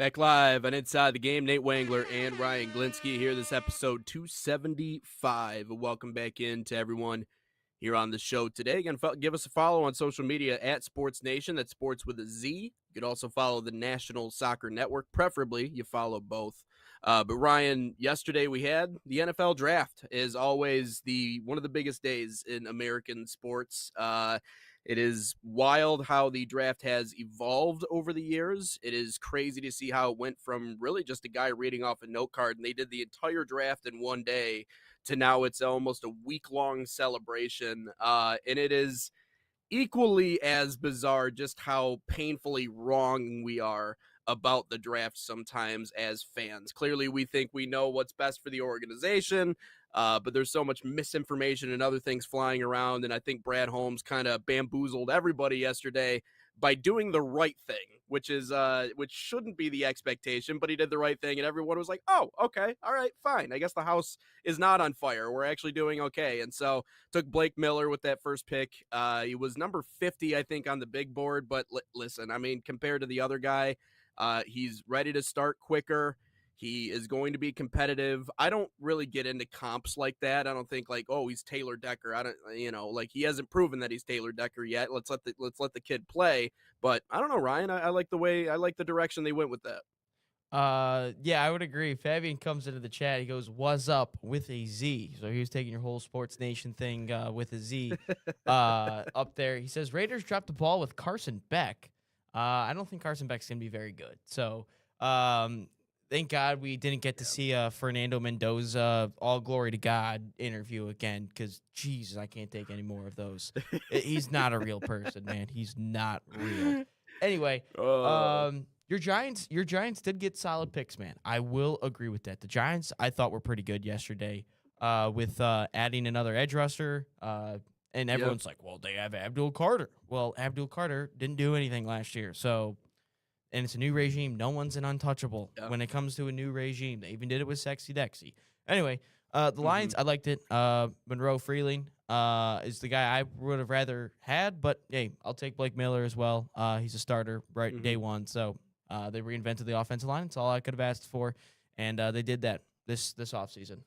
Back live on Inside the Game, Nate Wangler and Ryan Glinsky here. This episode 275. Welcome back in to everyone here on the show today. Again, give us a follow on social media at Sports Nation. That's sports with a Z. You could also follow the National Soccer Network. Preferably, you follow both. But Ryan, yesterday we had the NFL draft. Is always one of the biggest days in American sports. It is wild how the draft has evolved over the years. It is crazy to see how it went from really just a guy reading off a note card, and they did the entire draft in one day, to now it's almost a week-long celebration. And it is equally as bizarre just how painfully wrong we are about the draft sometimes as fans. Clearly, we think we know what's best for the organization, but there's so much misinformation and other things flying around, and I think Brad Holmes kind of bamboozled everybody yesterday by doing the right thing, which shouldn't be the expectation, but he did the right thing, and everyone was like, oh, okay, all right, fine. I guess the house is not on fire. We're actually doing okay. And so took Blake Miller with that first pick. He was number 50, I think, on the big board, but listen, I mean, compared to the other guy, he's ready to start quicker. He is going to be competitive. I don't really get into comps like that. I don't think like, oh, he's Taylor Decker. I don't, like he hasn't proven that he's Taylor Decker yet. Let's let the kid play. But I don't know, Ryan. I like the direction they went with that. Yeah, I would agree. Fabian comes into the chat. He goes, "Was up with a Z." So he was taking your whole Sports Nation thing with a Z up there. He says Raiders dropped the ball with Carson Beck. I don't think Carson Beck's gonna be very good. So thank God we didn't get to see Fernando Mendoza, all glory to God interview again, because Jesus, I can't take any more of those. He's not a real person, man. He's not real. Anyway, your Giants did get solid picks, man. I will agree with that. The Giants, I thought, were pretty good yesterday with adding another edge rusher. And everyone's like, well, they have Abdul Carter. Well, Abdul Carter didn't do anything last year. So, and it's a new regime. No one's an untouchable when it comes to a new regime. They even did it with Sexy Dexy. Anyway, the Lions, I liked it. Monroe Freeling is the guy I would have rather had. But, hey, I'll take Blake Miller as well. He's a starter day one. So, they reinvented the offensive line. That's all I could have asked for, and they did that this offseason.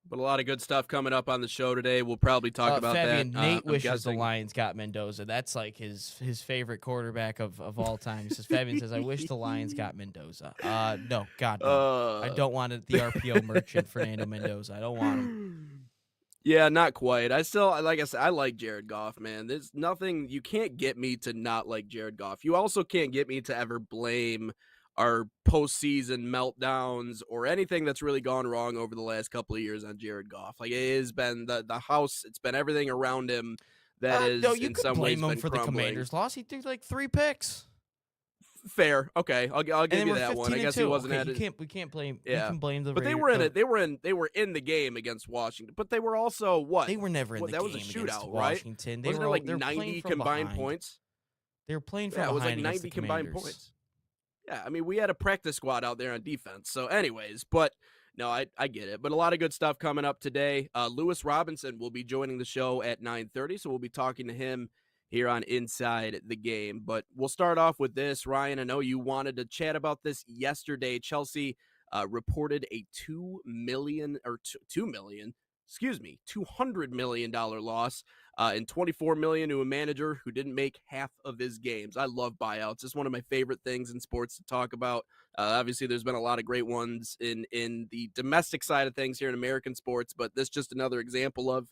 But a lot of good stuff coming up on the show today. We'll probably talk about Fabian, that. Nate wishes the Lions got Mendoza. That's like his favorite quarterback of all time. He says, Fabian says, I wish the Lions got Mendoza. No, God, no. I don't want the RPO merchant Fernando Mendoza. I don't want him. Yeah, not quite. I still, like I said, I like Jared Goff, man. There's nothing, you can't get me to not like Jared Goff. You also can't get me to ever blame our postseason meltdowns or anything that's really gone wrong over the last couple of years on Jared Goff. Like, it has been the house, it's been everything around him that is no, you in could some ways blame him been for crumbling. the Commanders' loss. He threw like 3 picks. Fair, okay, I'll give you that one. I guess he wasn't at it. We can't blame. Yeah, we can blame the. But they were in it. They were in the game against Washington. But they were also what? They were never in the game. That was a shootout, Washington. Right? Wasn't it like 90 combined points? They were playing from behind. Yeah, it was like 90 combined points. Yeah, I mean, we had a practice squad out there on defense. So, anyways, but no, I get it. But a lot of good stuff coming up today. Lewis Robinson will be joining the show at 9:30, so we'll be talking to him here on Inside the Game. But we'll start off with this. Ryan, I know you wanted to chat about this yesterday. Chelsea reported a $200 million loss and $24 million to a manager who didn't make half of his games. I love buyouts. It's one of my favorite things in sports to talk about. Obviously, there's been a lot of great ones in the domestic side of things here in American sports, but this is just another example of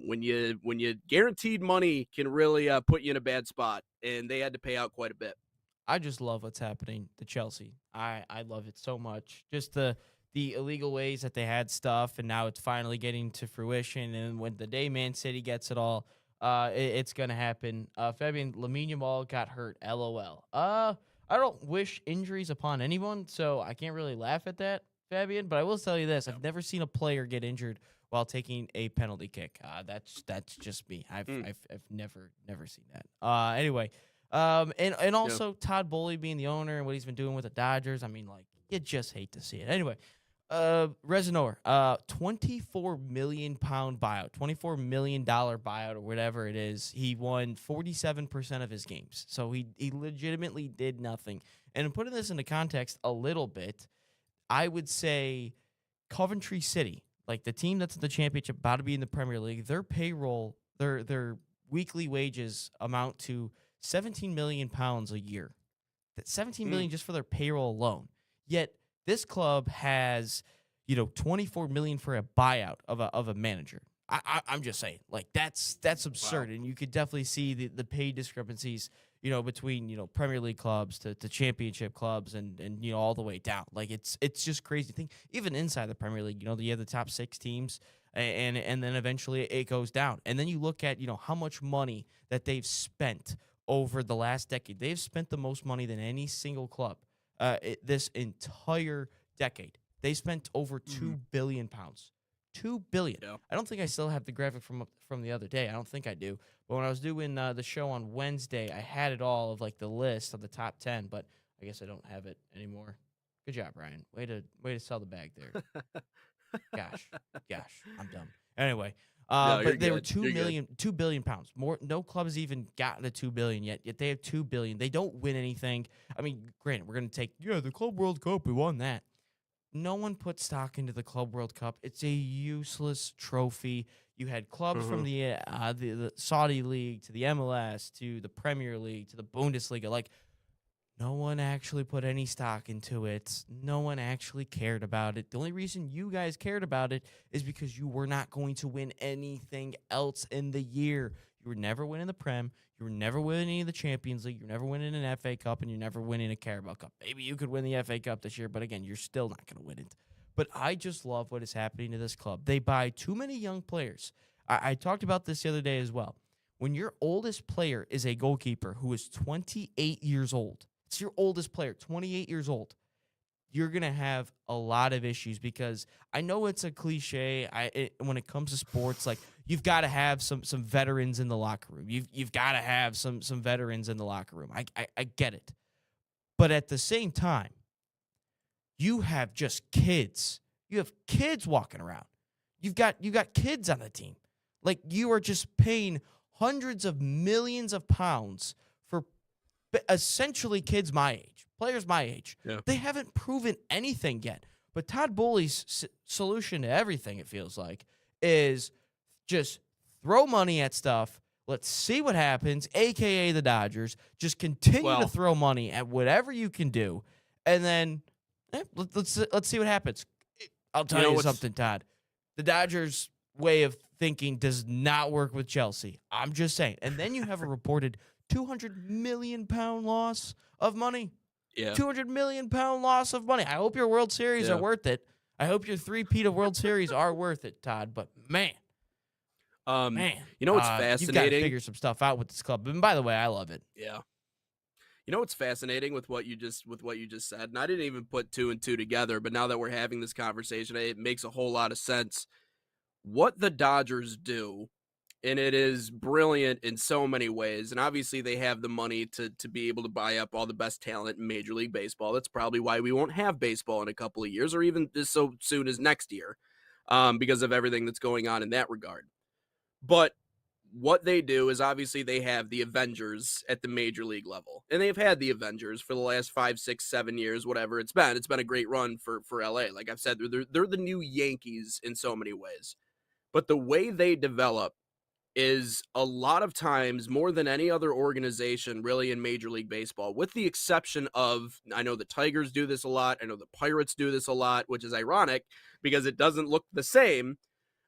when you guaranteed money can really put you in a bad spot, and they had to pay out quite a bit. I just love what's happening to Chelsea. I love it so much. Just the illegal ways that they had stuff, and now it's finally getting to fruition. And when the day Man City gets it all, it's going to happen. Fabian, Lamine Yamal got hurt. LOL. I don't wish injuries upon anyone, so I can't really laugh at that, Fabian. But I will tell you this. I've never seen a player get injured while taking a penalty kick. That's just me. I've never seen that. Anyway, and also Todd Bowley being the owner and what he's been doing with the Dodgers. I mean, like, you just hate to see it. Anyway, Rezonor, £24 million buyout, $24 million buyout or whatever it is. He won 47% of his games, so he legitimately did nothing. And putting this into context a little bit, I would say Coventry City, like the team that's in the championship, about to be in the Premier League, their payroll, their weekly wages amount to 17 million pounds a year. That's 17 million just for their payroll alone. Yet this club has, 24 million for a buyout of a manager. I'm just saying, like that's absurd, Wow. and you could definitely see the pay discrepancies, between Premier League clubs to championship clubs and all the way down. Like it's just crazy to think. Even inside the Premier League, you have the top 6 teams, and then eventually it goes down. And then you look at how much money that they've spent over the last decade. They've spent the most money than any single club this entire decade. They spent over £2 billion. 2 billion. Yeah. I don't think I still have the graphic from the other day. I don't think I do. But when I was doing the show on Wednesday, I had it all of like the list of the top 10, but I guess I don't have it anymore. Good job, Ryan. Way to sell the bag there. Gosh, I'm dumb. Anyway, No, you're but they were good. You're good. 2 billion pounds. More, no club has even gotten to 2 billion yet. Yet they have 2 billion. They don't win anything. I mean, granted, we're gonna take the Club World Cup. We won that. No one put stock into the Club World Cup. It's a useless trophy. You had clubs from the Saudi League to the MLS to the Premier League to the Bundesliga. Like, no one actually put any stock into it. No one actually cared about it. The only reason you guys cared about it is because you were not going to win anything else in the year. You were never winning the Prem. You were never winning any of the Champions League. You're never winning an FA Cup, and you're never winning a Carabao Cup. Maybe you could win the FA Cup this year, but again, you're still not going to win it. But I just love what is happening to this club. They buy too many young players. I talked about this the other day as well. When your oldest player is a goalkeeper who is 28 years old, it's your oldest player, 28 years old, you're going to have a lot of issues because I know it's a cliche when it comes to sports, like you've got to have some veterans in the locker room. You've got to have some veterans in the locker room. I get it. But at the same time, you have just kids. You have kids walking around. You got kids on the team. Like you are just paying hundreds of millions of pounds for essentially kids my age, players my age. Yeah. They haven't proven anything yet. But Todd Bowley's solution to everything, it feels like, is just throw money at stuff. Let's see what happens, a.k.a. the Dodgers. Just continue to throw money at whatever you can do. And then let's see what happens. I'll tell you something, Todd. The Dodgers' way of thinking does not work with Chelsea. I'm just saying. And then you have a reported 200 million pound loss of money. Yeah. 200 million pound loss of money. I hope your World Series are worth it. I hope your 3-peat of World Series are worth it, Todd. But man, you know what's fascinating? You've got to figure some stuff out with this club. And by the way, I love it. Yeah. You know what's fascinating with what you just said, and I didn't even put 2 and 2 together, but now that we're having this conversation, it makes a whole lot of sense. What the Dodgers do, and it is brilliant in so many ways, and obviously they have the money to be able to buy up all the best talent in Major League Baseball. That's probably why we won't have baseball in a couple of years, or even as so soon as next year, because of everything that's going on in that regard. But what they do is obviously they have the Avengers at the Major League level, and they've had the Avengers for the last 5, 6, 7 years, whatever it's been. It's been a great run for LA. Like I've said, they're the new Yankees in so many ways. But the way they develop is a lot of times more than any other organization really in Major League Baseball, with the exception of, I know the Tigers do this a lot. I know the Pirates do this a lot, which is ironic because it doesn't look the same,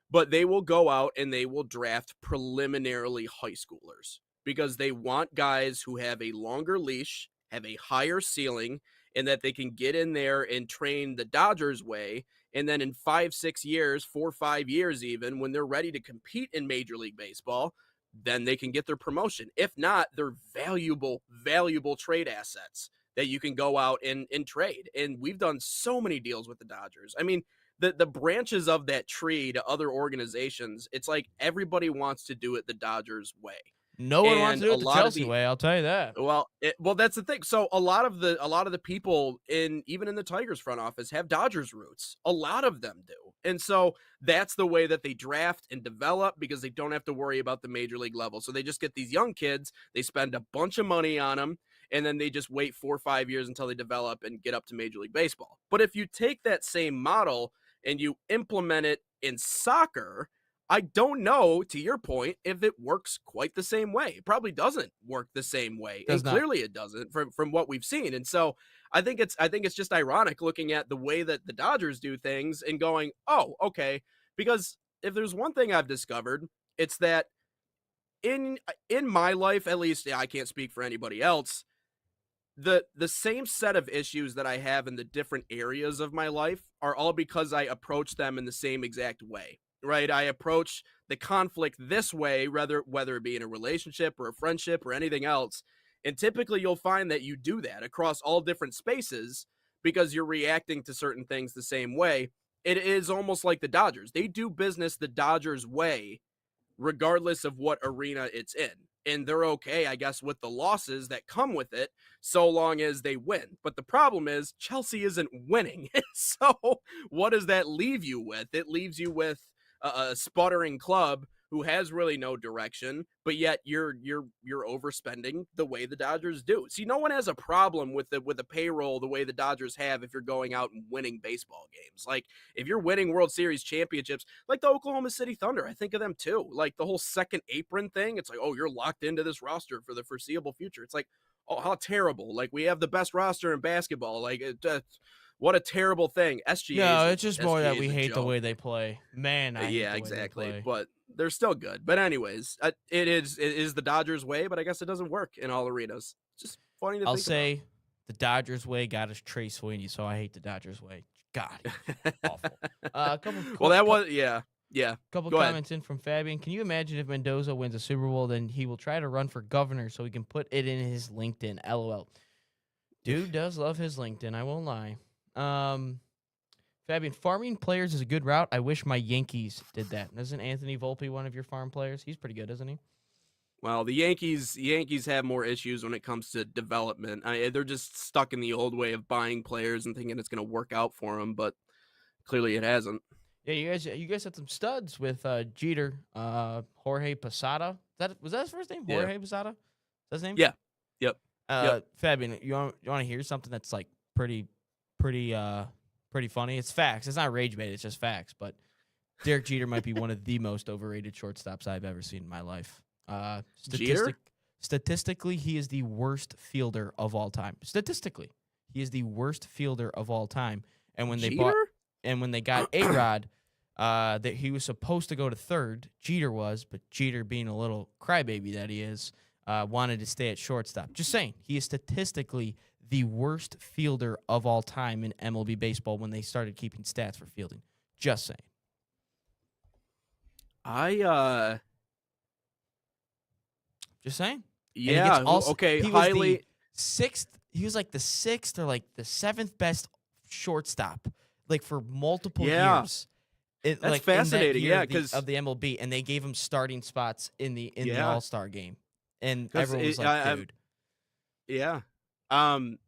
but they will go out and they will draft preliminarily high schoolers because they want guys who have a longer leash, have a higher ceiling, and that they can get in there and train the Dodgers way. And then in 5, 6 years, 4, 5 years even, when they're ready to compete in Major League Baseball, then they can get their promotion. If not, they're valuable trade assets that you can go out and trade. And we've done so many deals with the Dodgers. I mean, the branches of that tree to other organizations, it's like everybody wants to do it the Dodgers way. No one wants to do it the Chelsea way, I'll tell you that. Well, that's the thing. So a lot of the people even in the Tigers front office have Dodgers roots. A lot of them do. And so that's the way that they draft and develop because they don't have to worry about the Major League level. So they just get these young kids, they spend a bunch of money on them, and then they just wait 4 or 5 years until they develop and get up to Major League Baseball. But if you take that same model and you implement it in soccer, I don't know, to your point, if it works quite the same way. It probably doesn't work the same way, Does and not. clearly it doesn't from what we've seen. And so I think it's just ironic looking at the way that the Dodgers do things and going, oh, okay. Because if there's one thing I've discovered, it's that in my life, at least, I can't speak for anybody else, the same set of issues that I have in the different areas of my life are all because I approach them in the same exact way, right? I approach the conflict this way, whether it be in a relationship or a friendship or anything else. And typically you'll find that you do that across all different spaces because you're reacting to certain things the same way. It is almost like the Dodgers. They do business the Dodgers way regardless of what arena it's in. And they're okay, I guess, with the losses that come with it, so long as they win. But the problem is Chelsea isn't winning. So what does that leave you with? It leaves you with a sputtering club who has really no direction, but yet you're overspending the way the Dodgers do. See, no one has a problem with the payroll the way the Dodgers have if you're going out and winning baseball games. Like if you're winning World Series championships, like the Oklahoma City Thunder, I think of them too. Like the whole second apron thing, it's like, oh, you're locked into this roster for the foreseeable future. It's like, oh, how terrible. Like we have the best roster in basketball. Like what a terrible thing. No, it's just more that SGA we is a hate the joke. way they play. Man, I hate Yeah, the way exactly. they play. But they're still good. But anyways, it is the Dodgers way, but I guess it doesn't work in all arenas. It's just funny to I'll think say the Dodgers way got us Trey Sweeney, so I hate the Dodgers way. God, he's about. awful. A Well, that was yeah. couple Go ahead. comments in from Fabian. Can you imagine if Mendoza wins a Super Bowl, then he will try to run for governor so he can put it in his LinkedIn? LOL. Dude does love his LinkedIn. I won't lie. Fabian, farming players is a good route. I wish my Yankees did that. Isn't Anthony Volpe one of your farm players? He's pretty good, isn't he? Well, the Yankees have more issues when it comes to development. They're just stuck in the old way of buying players and thinking it's going to work out for them, but clearly it hasn't. Yeah, you guys had some studs with Jeter, Jorge Posada. Was that his first name? Yeah. Jorge Posada? Is that his name? Yeah. Yep. Fabian, you want to hear something that's like pretty funny? It's facts. It's not rage bait. It's just facts. But Derek Jeter might be one of the most overrated shortstops I've ever seen in my life. Jeter? Statistically, he is the worst fielder of all time. Statistically, he is the worst fielder of all time. And when they got A-Rod, that he was supposed to go to third, Jeter was, but Jeter, being a little crybaby that he is, wanted to stay at shortstop. Just saying, he is statistically the worst fielder of all time in MLB baseball when they started keeping stats for fielding. Just saying. Just saying. Yeah. Okay. He was Highly. the sixth. He was like the sixth or like the seventh best shortstop, like for multiple years. That's like fascinating. In that year Yeah, because of the MLB, and they gave him starting spots in the All-Star game, and 'Cause everyone was like, "Dude, yeah.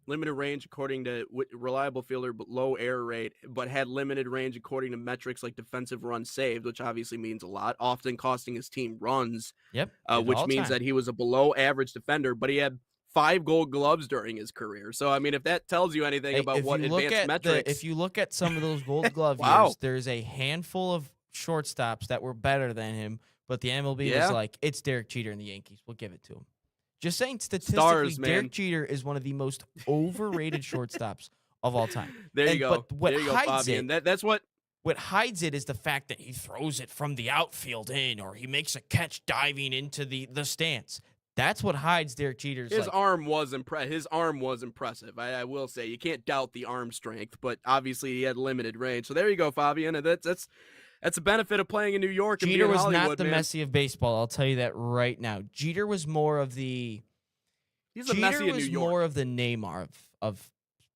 Limited range according to reliable fielder, but low error rate, but had limited range according to metrics like defensive runs saved, which obviously means a lot, often costing his team runs. yep," Which all means time. that he was a below average defender, but he had 5 Gold Gloves during his career. So I mean, if that tells you anything Hey, about if what you look advanced at metrics, if you look at some of those Gold Glove Wow. years, there's a handful of shortstops that were better than him, but the MLB Yeah. was like, "It's Derek Jeter and the Yankees. We'll give it to him." Just saying, statistically, Stars, man. Derek Jeter is one of the most overrated shortstops of all time. there you and- go. but what there you go, hides Fabian. it- That's what. What hides it is the fact that he throws it from the outfield in, or he makes a catch diving into the stance. That's what hides Derek Jeter's. His arm was impressive. I will say you can't doubt the arm strength, but obviously he had limited range. So there you go, Fabian. And that's a benefit of playing in New York. And Jeter being in was Hollywood, not the man. Messi of baseball. I'll tell you that right now. Jeter was more of the. He's the Jeter Messi of was New York. more of the Neymar of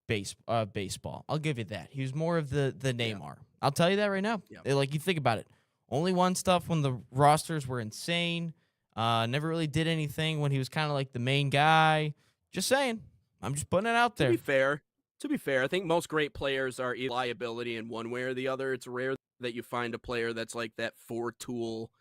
baseball. I'll give you that. He was more of the Neymar. I'll tell you that right now. Yeah. Like, you think about it. Only won stuff when the rosters were insane. Never really did anything when he was kind of like the main guy. Just saying. I'm just putting it out To there. be fair, I think most great players are either liability in one way or the other. It's rare that you find a player that's like that four-tool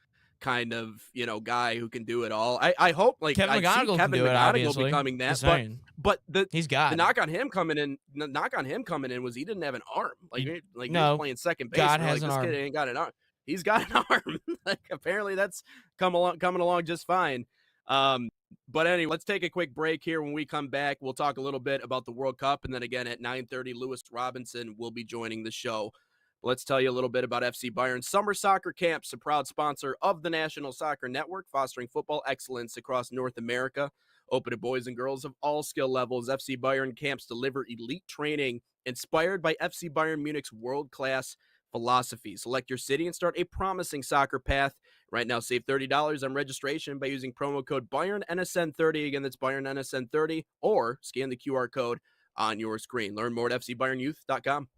kind of, guy who can do it all. I hope Kevin I see McGonigal can Kevin do it, McGonigal obviously. becoming that, Just saying. but He's the God. knock on him coming in, was he didn't have an arm. He was No, playing second base. God And we're has like, an this arm. kid ain't got an arm. He's got an arm. Like, apparently that's coming along just fine. But anyway, let's take a quick break here. When we come back, we'll talk a little bit about the World Cup, and then again at 9:30, Lewis Robinson will be joining the show. Let's tell you a little bit about FC Bayern Summer Soccer Camps, a proud sponsor of the National Soccer Network, fostering football excellence across North America. Open to boys and girls of all skill levels, FC Bayern camps deliver elite training inspired by FC Bayern Munich's world-class philosophy. Select your city and start a promising soccer path. Right now, save $30 on registration by using promo code BayernNSN30. Again, that's BayernNSN30, or scan the QR code on your screen. Learn more at FCBayernYouth.com.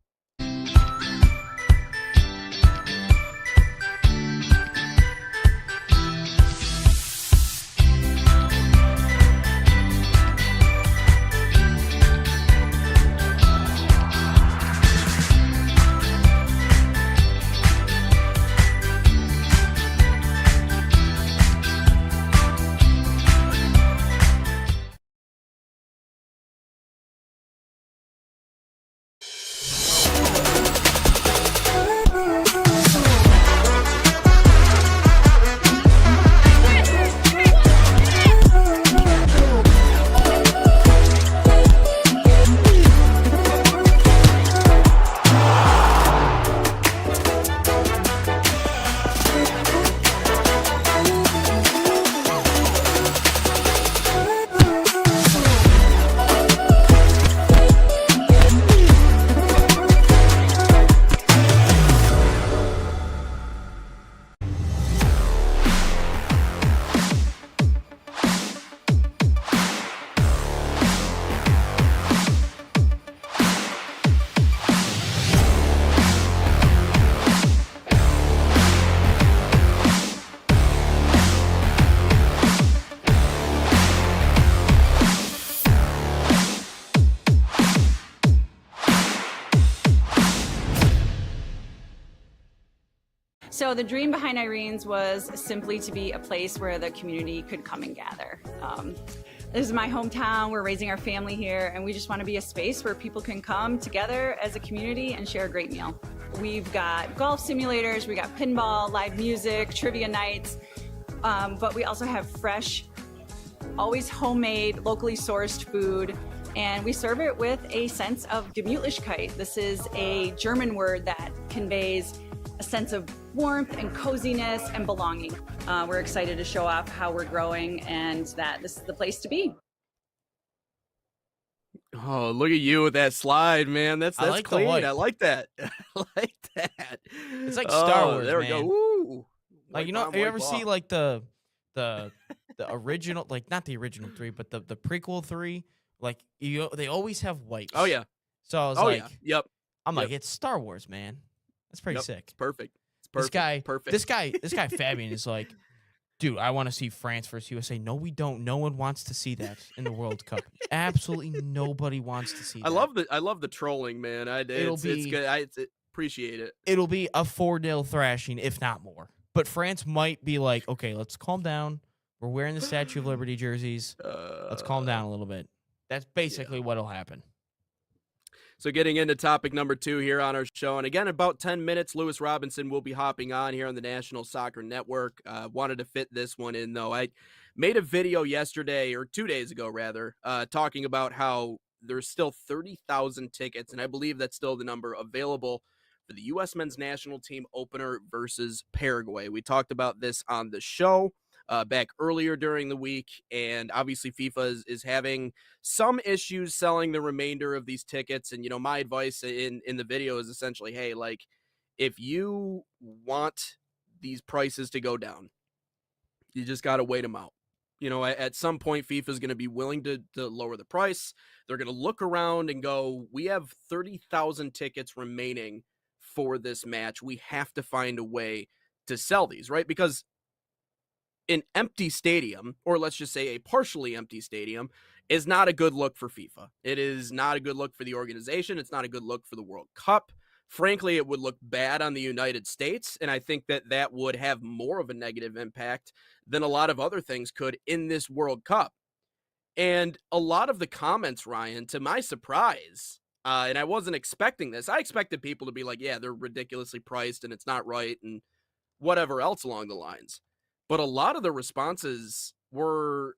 So the dream behind Irene's was simply to be a place where the community could come and gather. This is my hometown, we're raising our family here, and we just want to be a space where people can come together as a community and share a great meal. We've got golf simulators, we got pinball, live music, trivia nights, but we also have fresh, always homemade, locally sourced food, and we serve it with a sense of Gemütlichkeit. This is a German word that conveys a sense of warmth and coziness and belonging. We're excited to show off how we're growing and that this is the place to be. Oh, look at you with that slide, man. That's like the clean. white. I like that. I like that. It's like Star Wars, There we man. go. Woo. Like, you ever see like the original, like not the original 3, but the prequel 3? Like they always have white. Oh yeah. So I was Yeah. Yep. I'm like, it's Star Wars, man. That's pretty sick. It's perfect. It's perfect. This guy Fabian is like, dude, I want to see France versus USA. No, we don't. No one wants to see that in the World Cup. Absolutely nobody wants to see that. I love the trolling, man. It's good. I appreciate it. It'll be a 4-0 thrashing, if not more. But France might be like, okay, let's calm down. We're wearing the Statue of Liberty jerseys. Let's calm down a little bit. That's basically what'll happen. So getting into topic number 2 here on our show, and again, about 10 minutes, Lewis Robinson will be hopping on here on the National Soccer Network. Wanted to fit this one in, though. I made a video yesterday, or 2 days ago, rather, talking about how there's still 30,000 tickets, and I believe that's still the number available for the U.S. men's national team opener versus Paraguay. We talked about this on the show back earlier during the week, and obviously FIFA is having some issues selling the remainder of these tickets. And my advice in the video is essentially, hey, like, if you want these prices to go down, you just got to wait them out. At some point, FIFA is going to be willing to lower the price. They're going to look around and go, we have 30,000 tickets remaining for this match. We have to find a way to sell these, right? Because an empty stadium, or let's just say a partially empty stadium, is not a good look for FIFA. It is not a good look for the organization. It's not a good look for the World Cup. frankly, it would look bad on the United States. And I think that that would have more of a negative impact than a lot of other things could in this World Cup. And a lot of the comments, Ryan, to my surprise, and I wasn't expecting this, I expected people to be like, yeah, they're ridiculously priced and it's not right and whatever else along the lines. But a lot of the responses were,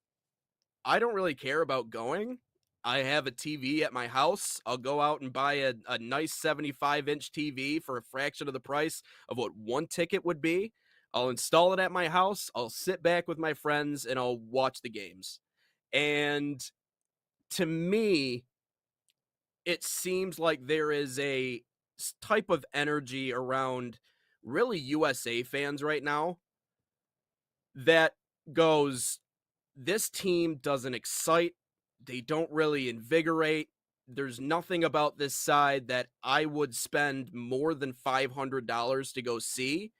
I don't really care about going. I have a TV at my house. I'll go out and buy a nice 75-inch TV for a fraction of the price of what one ticket would be. I'll install it at my house. I'll sit back with my friends and I'll watch the games. And to me, it seems like there is a type of energy around really USA fans right now that goes, this team doesn't excite. They don't really invigorate. There's nothing about this side that I would spend more than $500 to go see.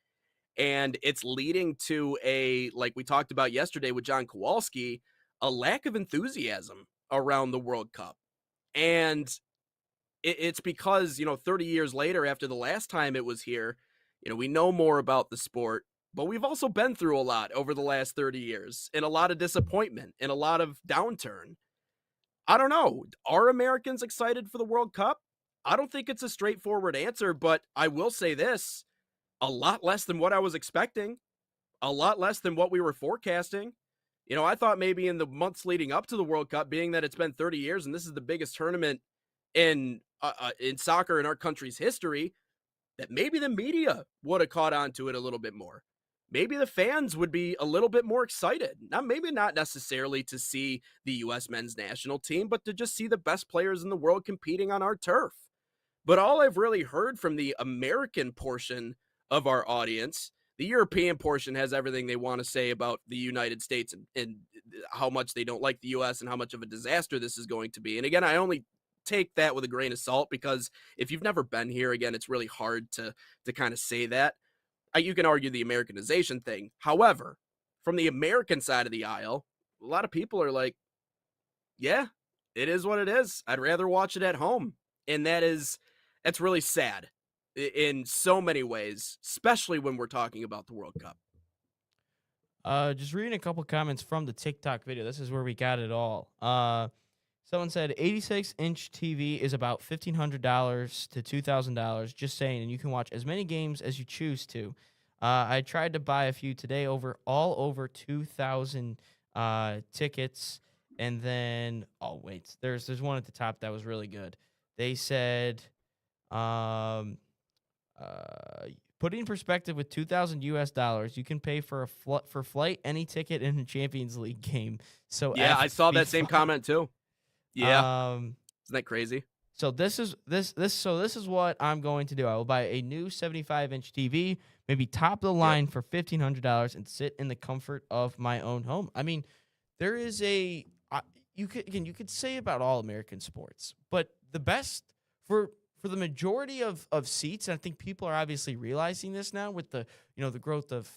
And it's leading to a, like we talked about yesterday with John Kowalski, a lack of enthusiasm around the World Cup. And it's because, 30 years later, after the last time it was here, we know more about the sport, but we've also been through a lot over the last 30 years and a lot of disappointment and a lot of downturn. I don't know. Are Americans excited for the World Cup? I don't think it's a straightforward answer, but I will say this, a lot less than what I was expecting, a lot less than what we were forecasting. I thought maybe in the months leading up to the World Cup, being that it's been 30 years and this is the biggest tournament in soccer in our country's history, that maybe the media would have caught on to it a little bit more. Maybe the fans would be a little bit more excited. Now, maybe not necessarily to see the U.S. men's national team, but to just see the best players in the world competing on our turf. But all I've really heard from the American portion of our audience, the European portion has everything they want to say about the United States and how much they don't like the U.S. and how much of a disaster this is going to be. And again, I only take that with a grain of salt because if you've never been here, again, it's really hard to kind of say that. You can argue the Americanization thing. However, from the American side of the aisle, a lot of people are like, yeah, it is what it is. I'd rather watch it at home. And that's really sad in so many ways, especially when we're talking about the World Cup. Just reading a couple comments from the TikTok video. This is where we got it all. Someone said 86-inch TV is about $1,500 to $2,000. Just saying, and you can watch as many games as you choose to. I tried to buy a few today, over 2,000 tickets, and then there's one at the top that was really good. They said, putting in perspective with $2,000 you can pay for flight, any ticket in a Champions League game. So yeah, I saw that same comment too. Yeah. Isn't that crazy? So this is what I'm going to do. I will buy a new 75-inch TV, maybe top of the line for $1,500, and sit in the comfort of my own home. I mean, there is you could say about all American sports, but the best for the majority of seats, and I think people are obviously realizing this now with the the growth of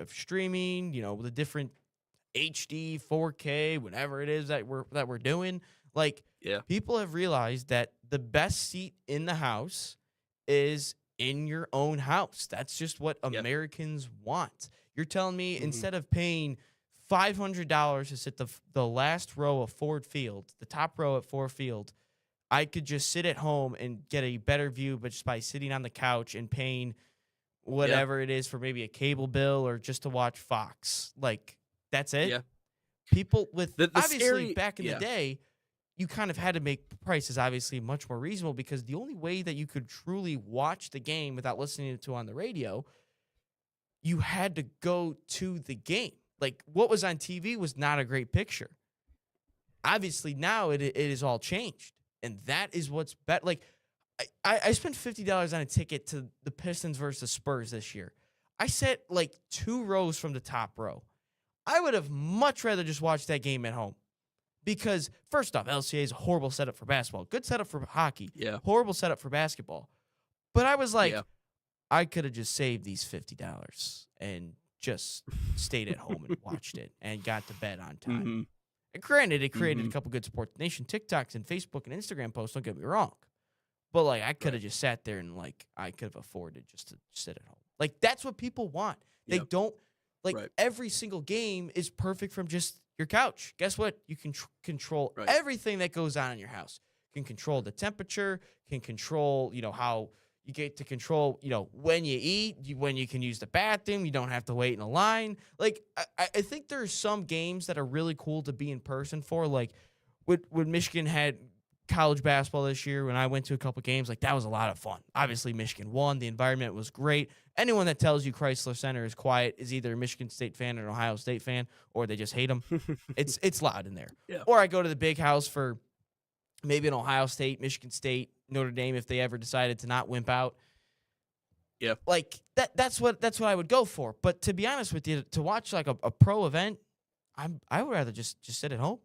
streaming, the different HD, 4K, whatever it is that we're doing. Like, people have realized that the best seat in the house is in your own house. That's just what Americans want. You're telling me instead of paying $500 to sit the last row of Ford Field, the top row at Ford Field, I could just sit at home and get a better view, but just by sitting on the couch and paying whatever it is for maybe a cable bill or just to watch Fox. Like, that's it. Yeah. People with obviously back in the day, you kind of had to make prices obviously much more reasonable because the only way that you could truly watch the game without listening to it on the radio, you had to go to the game. Like, what was on TV was not a great picture. Obviously, now it is all changed, and that is what's better. Like, I spent $50 on a ticket to the Pistons versus the Spurs this year. I sat like 2 rows from the top row. I would have much rather just watched that game at home. Because, first off, LCA is a horrible setup for basketball. Good setup for hockey. Yeah. Horrible setup for basketball. But I was like, I could have just saved these $50 and just stayed at home and watched it and got to bed on time. And granted, it created a couple good Sports Nation TikToks and Facebook and Instagram posts. Don't get me wrong. But like I could have just sat there and like I could have afforded just to sit at home. Like that's what people want. They Yep. don't like Right. every single game is perfect from just your couch. Guess what? You can control Right. everything that goes on in your house. You can control the temperature, can control, how you get to control, when you eat, when you can use the bathroom, you don't have to wait in a line. Like I think there's some games that are really cool to be in person for. Like when Michigan had college basketball this year, when I went to a couple games, like that was a lot of fun. Obviously, Michigan won. The environment was great. Anyone that tells you Chrysler Center is quiet is either a Michigan State fan or an Ohio State fan, or they just hate them. It's loud in there. Yeah. Or I go to the Big House for maybe an Ohio State, Michigan State, Notre Dame if they ever decided to not wimp out. Yeah. Like that's what I would go for. But to be honest with you, to watch like a pro event, I would rather just sit at home.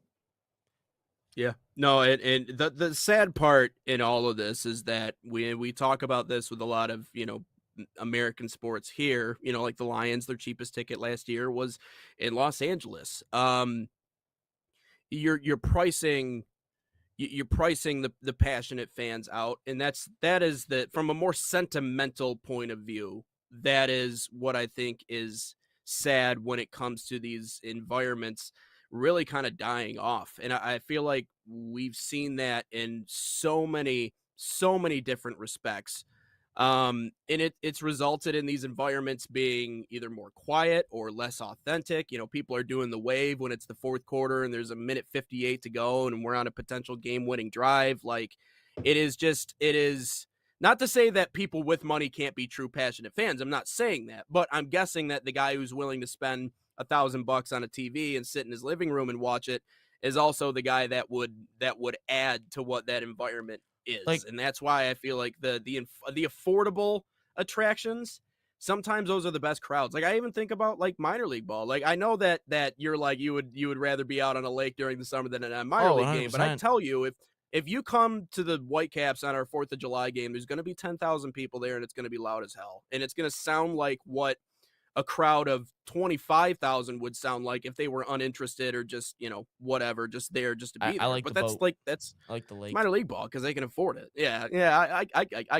Yeah. No, and the sad part in all of this is that we talk about this with a lot of, American sports here, like the Lions, their cheapest ticket last year was in Los Angeles. You're pricing the passionate fans out, and that is from a more sentimental point of view, that is what I think is sad when it comes to these environments really kind of dying off. And I feel like we've seen that in so many different respects. And it's resulted in these environments being either more quiet or less authentic. People are doing the wave when it's the fourth quarter and there's a minute 58 to go and we're on a potential game-winning drive. Like it is not to say that people with money can't be true passionate fans. I'm not saying that, but I'm guessing that the guy who's willing to spend $1,000 on a TV and sit in his living room and watch it is also the guy that would add to what that environment is. And that's why I feel like the affordable attractions, sometimes those are the best crowds. Like I even think about like minor league ball. Like I know that you're like you would rather be out on a lake during the summer than a minor league game, but I tell you, if you come to the Whitecaps on our 4th of July game, there's going to be 10,000 people there and it's going to be loud as hell. And it's going to sound like what a crowd of 25,000 would sound like if they were uninterested or just, whatever, just there just to be there. I like but the that's boat. like that's I like the lake. minor league ball because they can afford it. Yeah, I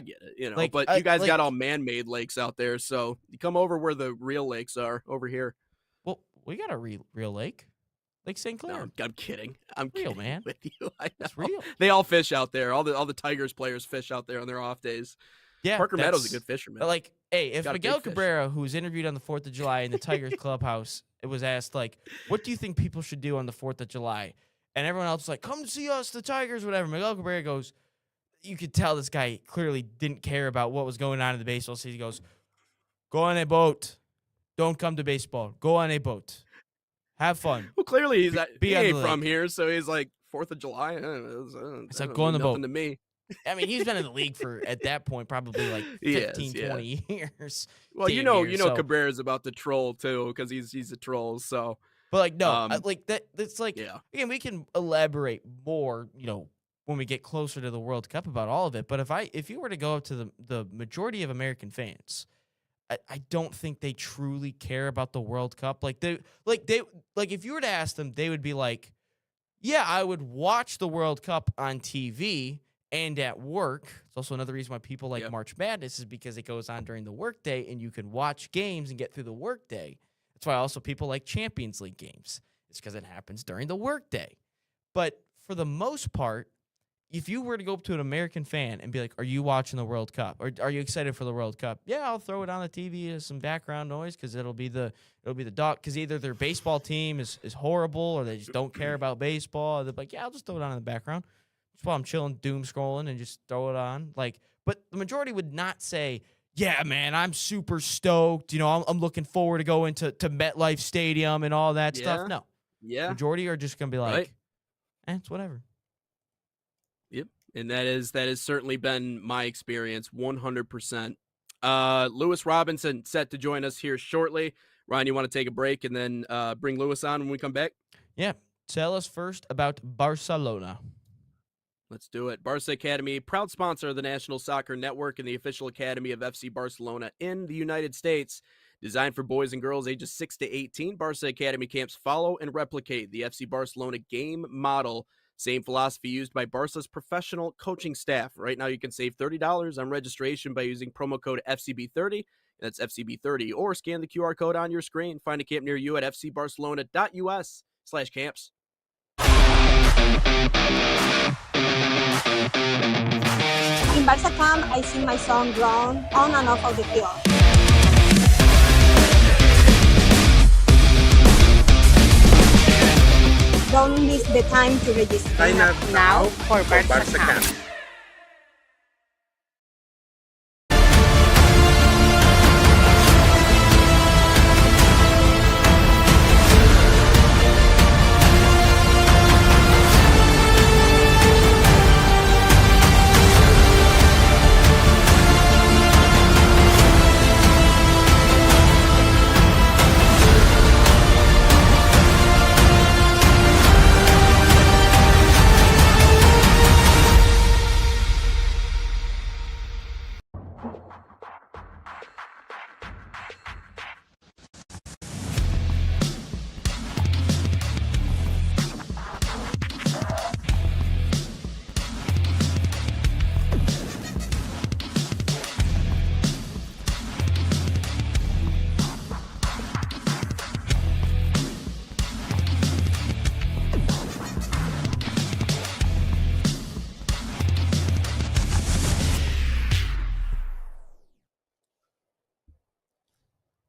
get it, Like, but you guys got all man-made lakes out there, so you come over where the real lakes are over here. Well, we got a real lake. Lake St. Clair. No, I'm kidding. I'm real, kidding man. with you. I know. It's real. They all fish out there. All the Tigers players fish out there on their off days. Yeah, Parker Meadows a good fisherman. But like, hey, if Got a Miguel big fish. Cabrera, who was interviewed on the 4th of July in the Tigers clubhouse, it was asked like, "What do you think people should do on the 4th of July?" And everyone else was like, "Come see us, the Tigers, whatever." Miguel Cabrera goes, you could tell this guy clearly didn't care about what was going on in the baseball season. He goes, "Go on a boat. Don't come to baseball. Go on a boat. Have fun." Well, clearly Be he on the ain't from lake. here, so he's like 4th of July. It's like, that go on don't the mean nothing boat. to me. I mean, he's been in the league for, at that point, probably like Yes, 15, yeah. 20 years. Well, you damn know, near, so- Cabrera's about to troll too because he's a troll. So But like, no, like that. That's like, yeah, again, we can elaborate more, when we get closer to the World Cup about all of it. But if you were to go up to the majority of American fans, I don't think they truly care about the World Cup. Like if you were to ask them, they would be like, "Yeah, I would watch the World Cup on TV and at work." It's also another reason why people like Yep. March Madness is because it goes on during the workday and you can watch games and get through the workday. That's why also people like Champions League games. It's because it happens during the workday. But for the most part, if you were to go up to an American fan and be like, "Are you watching the World Cup? Or are you excited for the World Cup?" "Yeah, I'll throw it on the TV as some background noise because it'll be the dog." Because either their baseball team is horrible or they just don't care about baseball. They're like, "Yeah, I'll just throw it on in the background just while I'm chilling, doom scrolling, and just throw it on." Like, but the majority would not say, "Yeah, man, I'm super stoked. I'm looking forward to going to MetLife Stadium and all that stuff." Yeah. No, yeah, majority are just gonna be like, Right. It's whatever. yep. And that has certainly been my experience, 100%. Lewis Robinson set to join us here shortly. Ryan, you want to take a break and then bring Lewis on when we come back? Yeah. Tell us first about Barcelona. Let's do it. Barca Academy, proud sponsor of the National Soccer Network and the official academy of FC Barcelona in the United States. Designed for boys and girls ages 6 to 18, Barca Academy camps follow and replicate the FC Barcelona game model, Same philosophy used by Barca's professional coaching staff. Right now, you can save $30 on registration by using promo code FCB30. That's FCB30, or scan the QR code on your screen. Find a camp near you at fcbarcelona.us/camps. In Barca camp, I see my son grown on and off of the field. Don't miss the time to register. Sign up now for Barca Camp.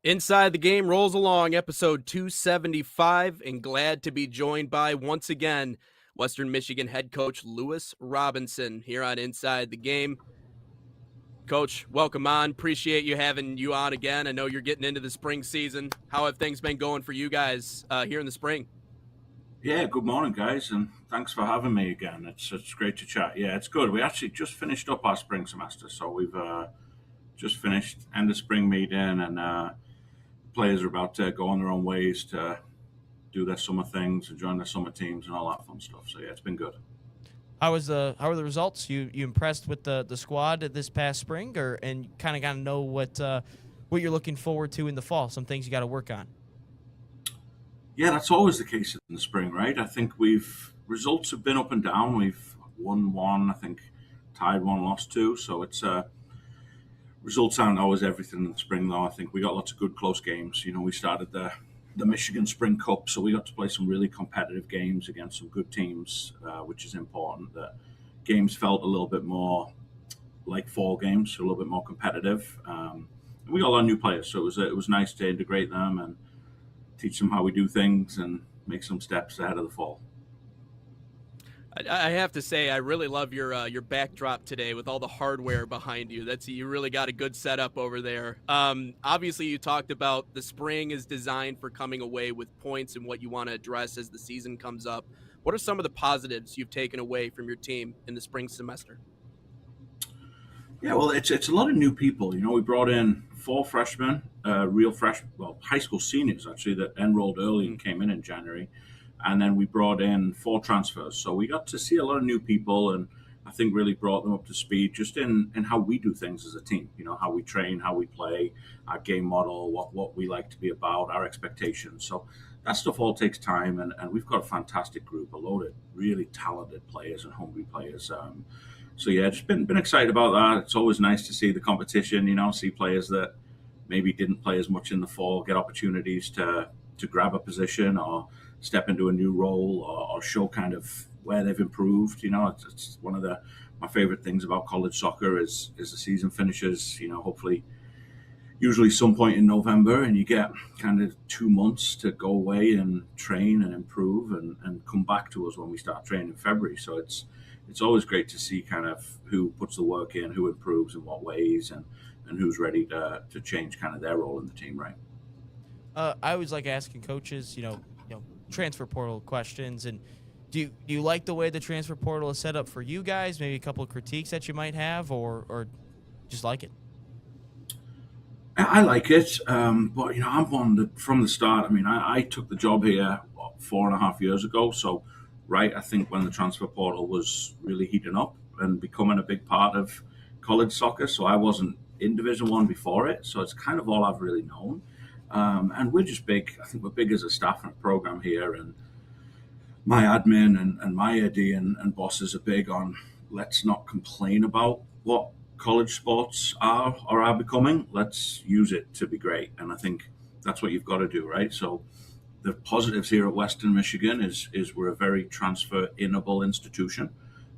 Inside the Game rolls along, episode 275, and glad to be joined by, once again, Western Michigan head coach Lewis Robinson here on Inside the Game. Coach, welcome on. Appreciate you having you on again. I know you're getting into the spring season. How have things been going for you guys here in the spring? Yeah, good morning, guys, and thanks for having me again. It's great to chat. Yeah, it's good. We actually just finished up our spring semester, so we've just finished end of spring meeting, and players are about to go on their own ways to do their summer things and join their summer teams and all that fun stuff. So yeah, it's been good. How are the results? You impressed with the squad this past spring, and kind of got to know what you're looking forward to in the fall? Some things you got to work on. Yeah, that's always the case in the spring, right? I think results have been up and down. We've won one, I think, tied one, lost two. So it's results aren't always everything in the spring, though. I think we got lots of good close games. You know, we started the Michigan Spring Cup, so we got to play some really competitive games against some good teams, which is important. The games felt a little bit more like fall games, so a little bit more competitive. We got a lot of new players, so it was nice to integrate them and teach them how we do things and make some steps ahead of the fall. I have to say, I really love your backdrop today with all the hardware behind you. You really got a good setup over there. Obviously, you talked about the spring is designed for coming away with points and what you want to address as the season comes up. What are some of the positives you've taken away from your team in the spring semester? Yeah, well, it's a lot of new people. You know, we brought in 4 freshmen, high school seniors actually, that enrolled early and came in January. And then we brought in 4 transfers. So we got to see a lot of new people, and I think really brought them up to speed just in how we do things as a team. You know, how we train, how we play, our game model, what we like to be about, our expectations. So that stuff all takes time, and we've got a fantastic group, a load of really talented players and hungry players. So yeah, just been excited about that. It's always nice to see the competition, you know, see players that maybe didn't play as much in the fall get opportunities to grab a position or step into a new role or show kind of where they've improved. You know, it's one of my favorite things about college soccer is the season finishes, you know, hopefully usually some point in November, and you get kind of 2 months to go away and train and improve and come back to us when we start training in February. So it's always great to see kind of who puts the work in, who improves in what ways, and who's ready to change kind of their role in the team, right? I always like asking coaches, you know, transfer portal questions. And do you like the way the transfer portal is set up for you guys? Maybe a couple of critiques that you might have, or just like it? I like it, but you know, I'm one from the start. I mean, I took the job here 4.5 years ago, so I think when the transfer portal was really heating up and becoming a big part of college soccer. So I wasn't in Division I before it, so it's kind of all I've really known. And we're just big. I think we're big as a staff and a program here, and my admin and my AD and bosses are big on, let's not complain about what college sports are or are becoming. Let's use it to be great. And I think that's what you've got to do, right? So the positives here at Western Michigan is we're a very transfer-inable institution.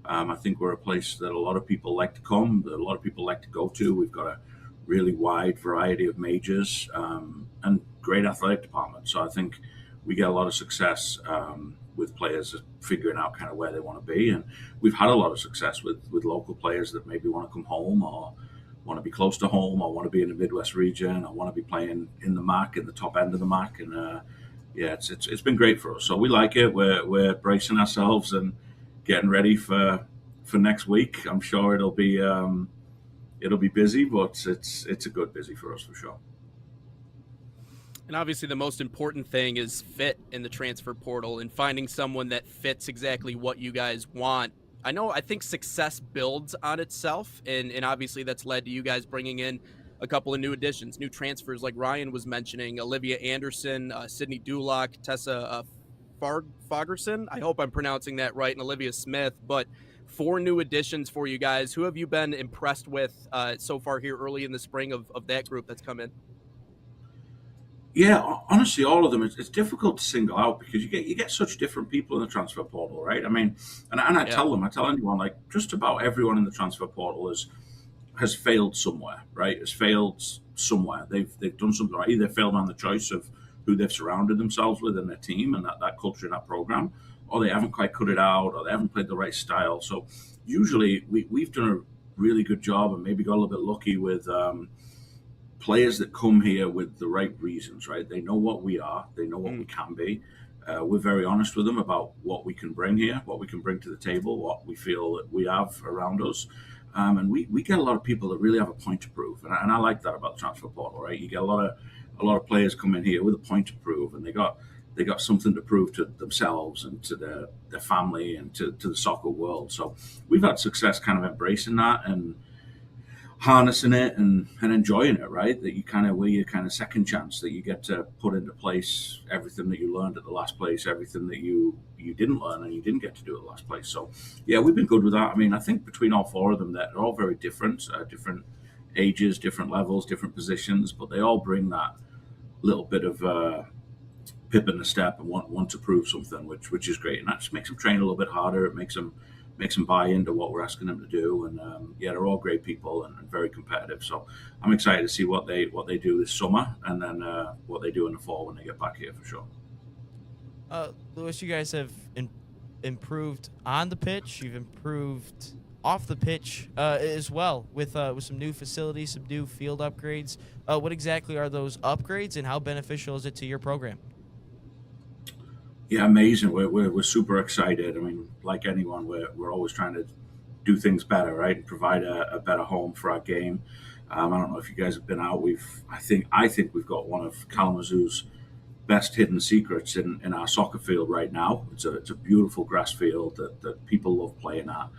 I think we're a place that a lot of people like to come, that a lot of people like to go to. We've got a really wide variety of majors and great athletic department. So I think we get a lot of success with players figuring out kind of where they want to be. And we've had a lot of success with local players that maybe want to come home or want to be close to home or want to be in the Midwest region or want to be playing in the MAC, in the top end of the MAC. And yeah, it's been great for us. So we like it. We're bracing ourselves and getting ready for next week. I'm sure it'll be busy, but it's a good busy for us for sure. And obviously the most important thing is fit in the transfer portal and finding someone that fits exactly what you guys want. I think success builds on itself, and obviously that's led to you guys bringing in a couple of new additions, new transfers like Ryan was mentioning, Olivia Anderson, Sydney Dulock, Tessa Fagerson. I hope I'm pronouncing that right, and Olivia Smith. But 4 new additions for you guys. Who have you been impressed with so far here early in the spring of that group that's come in? Yeah, honestly, all of them. It's difficult to single out because you get such different people in the transfer portal, right? I mean, and I tell anyone, like just about everyone in the transfer portal has failed somewhere, right? Has failed somewhere. They've done something right. Either failed on the choice of who they've surrounded themselves with in their team and that culture in that program, or they haven't quite cut it out, or they haven't played the right style. So usually we've done a really good job and maybe got a little bit lucky with players that come here with the right reasons, right? They know what we are. They know what we can be. We're very honest with them about what we can bring here, what we can bring to the table, what we feel that we have around us. And we get a lot of people that really have a point to prove. And I like that about the transfer portal, right? You get a lot of players come in here with a point to prove, and they got something to prove to themselves and to their family and to the soccer world. So we've had success kind of embracing that and harnessing it and enjoying it, right? That we're your kind of second chance, that you get to put into place everything that you learned at the last place, everything that you didn't learn and you didn't get to do at the last place. So yeah, we've been good with that. I mean, I think between all 4 of them, they're all very different, different ages, different levels, different positions, but they all bring that little bit of pip in the step and want to prove something, which is great. And that just makes them train a little bit harder. It makes them buy into what we're asking them to do. And yeah, they're all great people and very competitive. So I'm excited to see what they do this summer and then what they do in the fall when they get back here for sure. Lewis, you guys have improved on the pitch. You've improved off the pitch as well with some new facilities, some new field upgrades. What exactly are those upgrades and how beneficial is it to your program? Yeah, amazing. We're super excited. I mean, like anyone, we're always trying to do things better, right? And provide a better home for our game. I don't know if you guys have been out. I think we've got one of Kalamazoo's best hidden secrets in our soccer field right now. It's a beautiful grass field that people love playing at.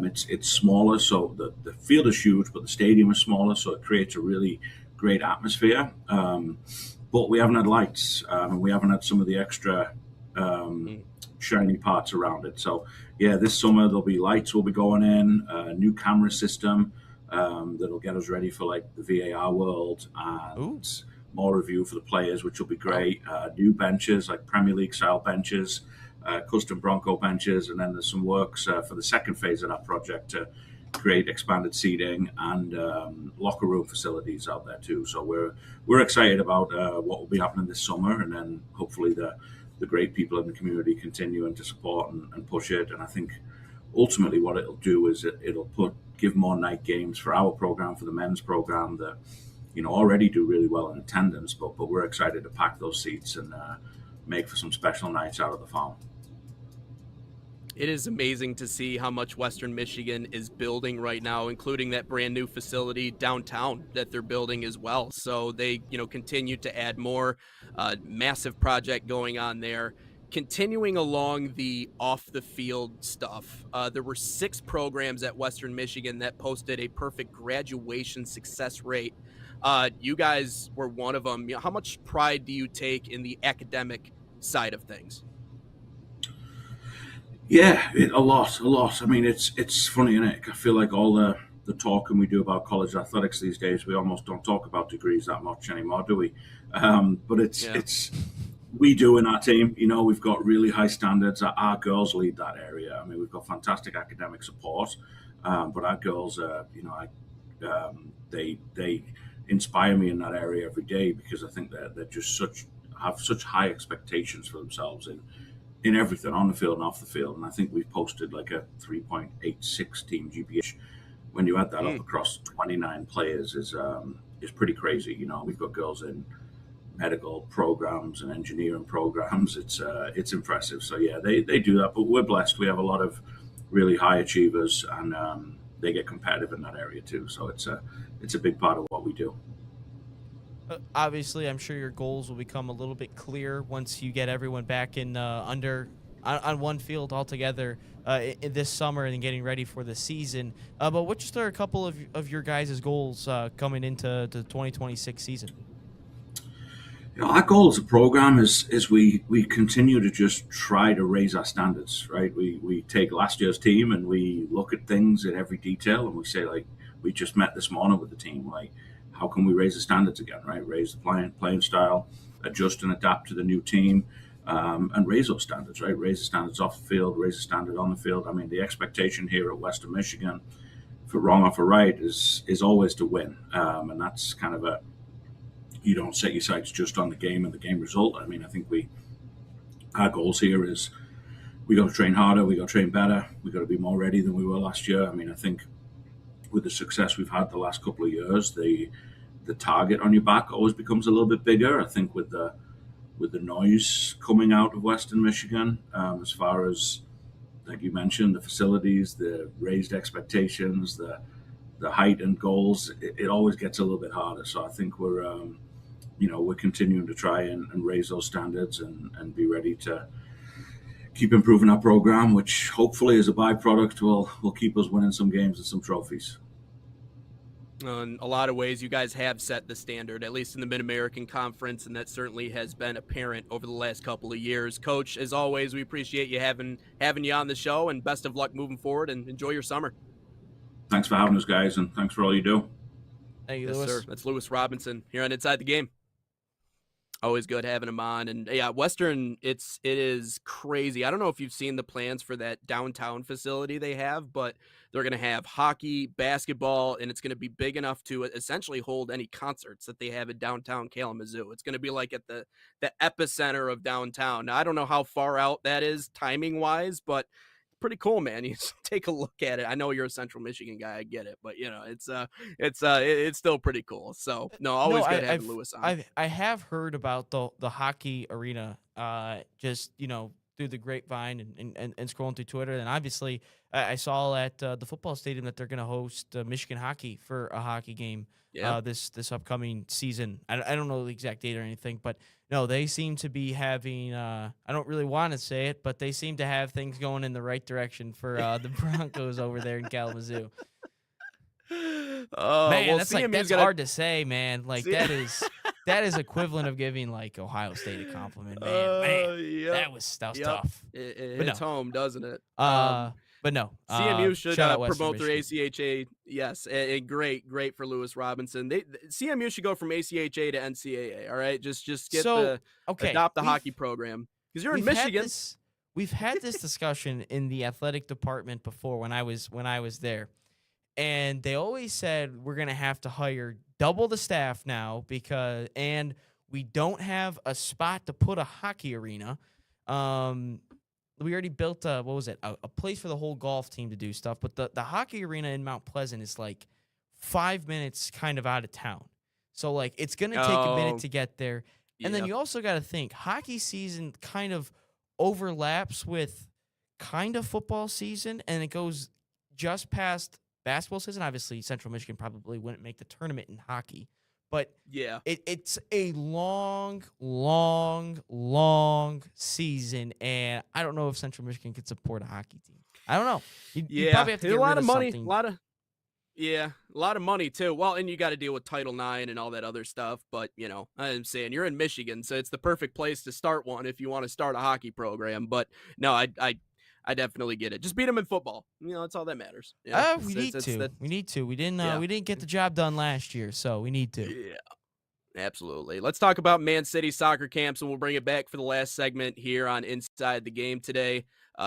It's smaller, so the field is huge, but the stadium is smaller, so it creates a really great atmosphere. But we haven't had lights, and we haven't had some of the extra shiny parts around it. So yeah, this summer there'll be lights will be going in, a new camera system that'll get us ready for like the VAR world, and more review for the players, which will be great. New benches, like Premier League style benches, custom Bronco benches, and then there's some works for the second phase of that project to create expanded seating and locker room facilities out there too. So we're excited about what will be happening this summer, and then hopefully the great people in the community continuing to support and push it. And I think ultimately what it'll do is it'll give more night games for our program, for the men's program that already do really well in attendance, but we're excited to pack those seats and make for some special nights out of the farm. It is amazing to see how much Western Michigan is building right now, including that brand new facility downtown that they're building as well. So they, continue to add more. Massive project going on there. Continuing along the off the field stuff, there were 6 programs at Western Michigan that posted a perfect graduation success rate. You guys were one of them. How much pride do you take in the academic side of things? Yeah, a lot. I mean, it's funny, isn't it? I feel like all the talking we do about college athletics these days, we almost don't talk about degrees that much anymore, do we? But Yeah. it's we do in our team. You know, we've got really high standards. Our girls lead that area. I mean, we've got fantastic academic support, but our girls, they inspire me in that area every day because I think they're just have such high expectations for themselves in everything on the field and off the field. And I think we've posted like a 3.86 team GPA. When you add that up Mm. across 29 players, is pretty crazy. You know, we've got girls in medical programs and engineering programs. It's impressive. So yeah, they do that. But we're blessed. We have a lot of really high achievers, and they get competitive in that area too. So it's a big part of what we do. Obviously, I'm sure your goals will become a little bit clearer once you get everyone back in on one field altogether this summer and getting ready for the season. But what just are a couple of your guys' goals coming into the 2026 season? You know, our goal as a program is we continue to just try to raise our standards, right? We take last year's team and we look at things in every detail and we say like we just met this morning with the team, like how can we raise the standards again, right? Raise the playing style, adjust and adapt to the new team, and raise those standards, right? Raise the standards off the field, raise the standard on the field. I mean, the expectation here at Western Michigan, for wrong or for right, is always to win, and that's kind of a you don't set your sights just on the game and the game result. I mean, I think our goals here is we got to train harder, we got to train better, we got to be more ready than we were last year. I mean, I think with the success we've had the last couple of years, the target on your back always becomes a little bit bigger. I think with the noise coming out of Western Michigan, as far as like you mentioned, the facilities, the raised expectations, the height and goals, it always gets a little bit harder. So I think we're continuing to try and raise those standards and be ready to keep improving our program, which hopefully as a byproduct will keep us winning some games and some trophies. In a lot of ways, you guys have set the standard, at least in the Mid-American Conference, and that certainly has been apparent over the last couple of years. Coach, as always, we appreciate you having you on the show, and best of luck moving forward, and enjoy your summer. Thanks for having us, guys, and thanks for all you do. Thank you, Yes, Lewis. sir. That's Lewis Robinson here on Inside the Game. Always good having him on. And yeah, Western, it is crazy. I don't know if you've seen the plans for that downtown facility they have, but they're going to have hockey, basketball, and it's going to be big enough to essentially hold any concerts that they have in downtown Kalamazoo. It's going to be like at the epicenter of downtown. Now, I don't know how far out that is timing wise, but pretty cool, man. You just take a look at it. I know you're a Central Michigan guy, I get it, but you know, it's still pretty cool. So no, always good having Lewis on. I have heard about the hockey arena, just through the grapevine and scrolling through Twitter, and obviously I saw at the football stadium that they're going to host Michigan hockey for a hockey game. Yeah. This upcoming season. I don't know the exact date or anything, but no, they seem to be having. I don't really want to say it, but they seem to have things going in the right direction for the Broncos over there in Kalamazoo. Man, Well, that's hard to say, man. Like that is equivalent of giving like Ohio State a compliment, man. Yep. That was Yep. tough. It But hits no. home, doesn't it? But no, CMU should shout out Western promote their Michigan. ACHA. Yes, great for Lewis Robinson. CMU should go from ACHA to NCAA. All right, just get adopt the hockey program because you're in Michigan. We've had this discussion in the athletic department before when I was there, and they always said we're gonna have to hire double the staff now and we don't have a spot to put a hockey arena. We already built a place for the whole golf team to do stuff, but the hockey arena in Mount Pleasant is like 5 minutes kind of out of town. So like it's going to take a minute to get there. And then you also got to think hockey season kind of overlaps with kind of football season, and it goes just past basketball season. Obviously, Central Michigan probably wouldn't make the tournament in hockey. But yeah, it's a long season, and I don't know if Central Michigan could support a hockey team. I don't know. You probably have to get a lot of money, something. a lot of money too. Well, and you got to deal with Title IX and all that other stuff. But I'm saying you're in Michigan, so it's the perfect place to start one if you want to start a hockey program. But no, I definitely get it. Just beat them in football. That's all that matters. Yeah, We need to. We need to. We didn't. Yeah. We didn't get the job done last year, so we need to. Yeah. Absolutely. Let's talk about Man City soccer camps, and we'll bring it back for the last segment here on Inside the Game today.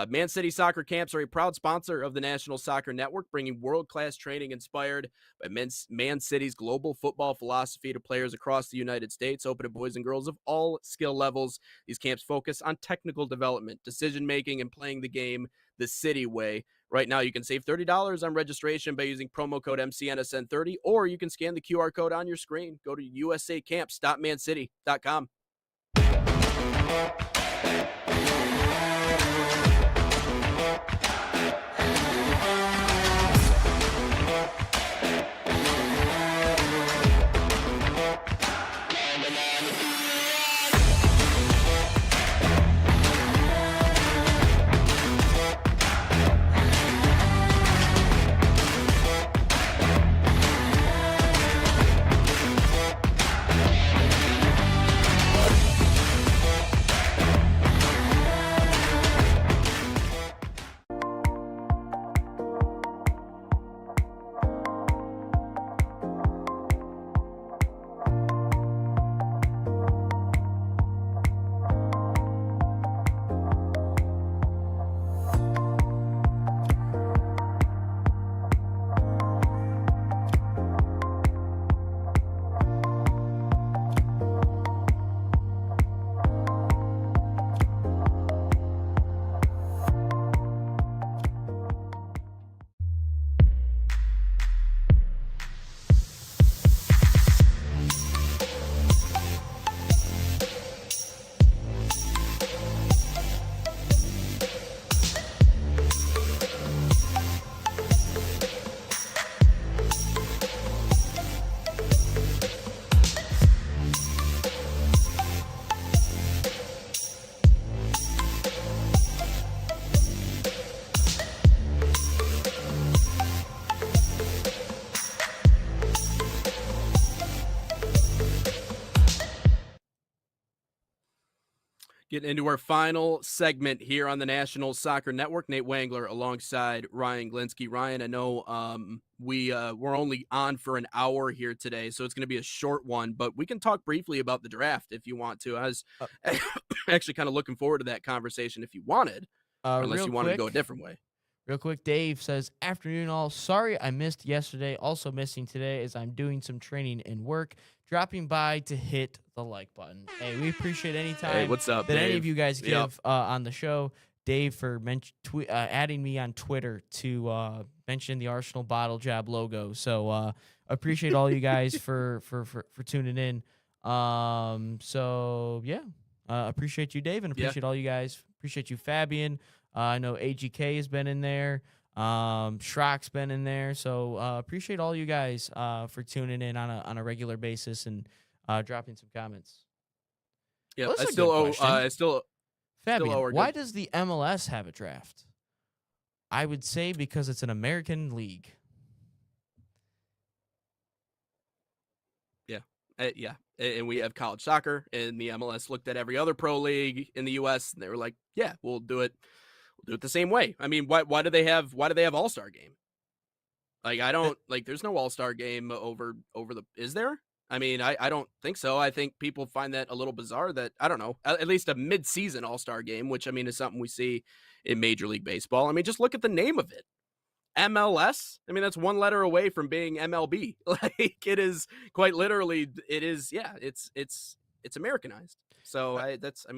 Man City soccer camps are a proud sponsor of the National Soccer Network, bringing world-class training inspired by Man City's global football philosophy to players across the United States, open to boys and girls of all skill levels. These camps focus on technical development, decision-making, and playing the game the City way. Right now, you can save $30 on registration by using promo code MCNSN30, or you can scan the QR code on your screen. Go to usacamps.mancity.com. Getting into our final segment here on the National Soccer Network. Nate Wangler alongside Ryan Glinsky. Ryan, I know we're only on for an hour here today, so it's going to be a short one, but we can talk briefly about the draft if you want to. I was actually kind of looking forward to that conversation if you wanted, unless you wanted to go a different way. Real quick, Dave says, afternoon all. Sorry I missed yesterday. Also missing today as I'm doing some training and work. Dropping by to hit the like button. Hey, we appreciate any time Hey, what's up, that any Dave? of you guys Yep. give on the show. Dave for adding me on Twitter to mention the Arsenal bottle job logo. So appreciate all you guys for tuning in. So yeah, appreciate you, Dave, and appreciate all you guys. Appreciate you, Fabian. I know AGK has been in there. Schrock's been in there. So appreciate all you guys for tuning in on a regular basis and dropping some comments. Yeah, Well, I that's a still good owe. question. I still Fabian, our why good- does the MLS have a draft? I would say because it's an American league. yeah, and we have college soccer, and the MLS looked at every other pro league in the U.S. and they were like, "Yeah, we'll do it the same way." I mean, why do they have All-Star game? Like, I don't like. There's no All-Star game over the. Is there? I mean, I don't think so. I think people find that a little bizarre. That I don't know. At least a mid-season All-Star game, which I mean is something we see in Major League Baseball. I mean, just look at the name of it. MLS. I mean, that's one letter away from being MLB. Like, it is quite literally. It is. Yeah. It's Americanized. So it's a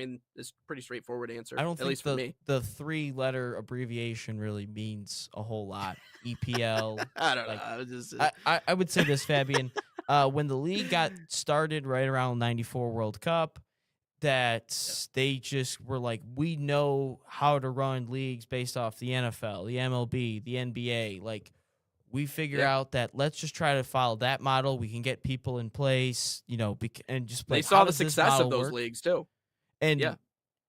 pretty straightforward answer. I don't at think least for me. the 3-letter abbreviation really means a whole lot. EPL. I don't know. like, I was just, I would say this, Fabian. When the league got started right around '94 World Cup, that they just were like, we know how to run leagues based off the NFL, the MLB, the NBA. Like, we figure out that let's just try to follow that model. We can get people in place, and just play. they saw the success of those leagues too. And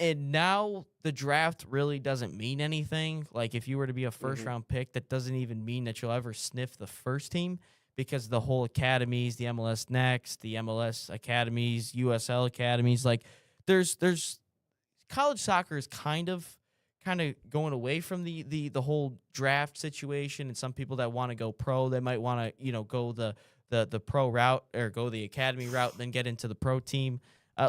and now the draft really doesn't mean anything. Like, if you were to be a first round pick, that doesn't even mean that you'll ever sniff the first team, because the whole academies, the MLS Next, the MLS academies, USL academies, like there's college soccer is kind of kind of going away from the whole draft situation, and some people that want to go pro, they might want to go the pro route or go the academy route, then get into the pro team.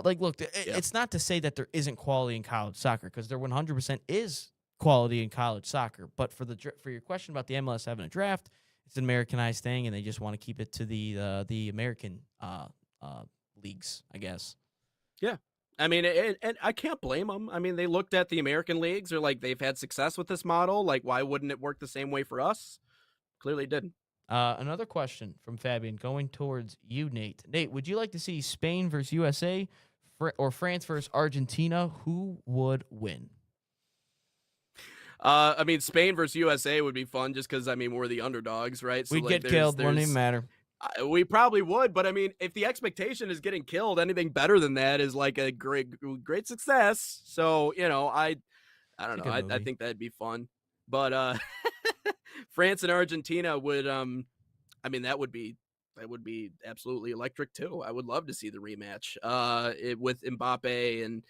Look, it's not to say that there isn't quality in college soccer, because there 100% is quality in college soccer. But for your question about the MLS having a draft, it's an Americanized thing, and they just want to keep it to the American leagues, I guess. Yeah. I mean, and I can't blame them. I mean, they looked at the American leagues. They're like, they've had success with this model. Like, why wouldn't it work the same way for us? Clearly didn't. Another question from Fabian going towards you, Nate. Nate, would you like to see Spain versus USA or France versus Argentina? Who would win? I mean, Spain versus USA would be fun just because, I mean, we're the underdogs, right? So, We'd get killed. Wouldn't even matter. We probably would, but I mean, if the expectation is getting killed, anything better than that is like a great success. So, I don't know. I think that'd be fun. But France and Argentina would, I mean, that would be absolutely electric too. I would love to see the rematch with Mbappe and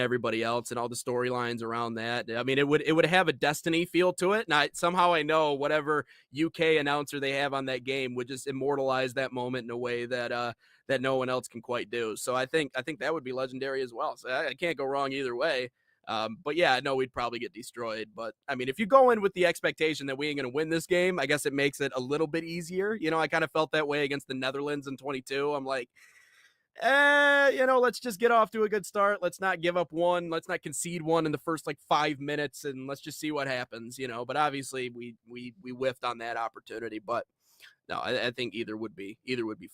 everybody else and all the storylines around that. I mean, it would have a Destiny feel to it. And somehow I know whatever UK announcer they have on that game would just immortalize that moment in a way that that no one else can quite do. So I think that would be legendary as well. So I can't go wrong either way. But yeah, no, we'd probably get destroyed. But I mean, if you go in with the expectation that we ain't going to win this game, I guess it makes it a little bit easier. I kind of felt that way against the Netherlands in 22. I'm like, let's just get off to a good start. Let's not give up one. Let's not concede one in the first 5 minutes, and let's just see what happens. But obviously we whiffed on that opportunity. But no, I think either would be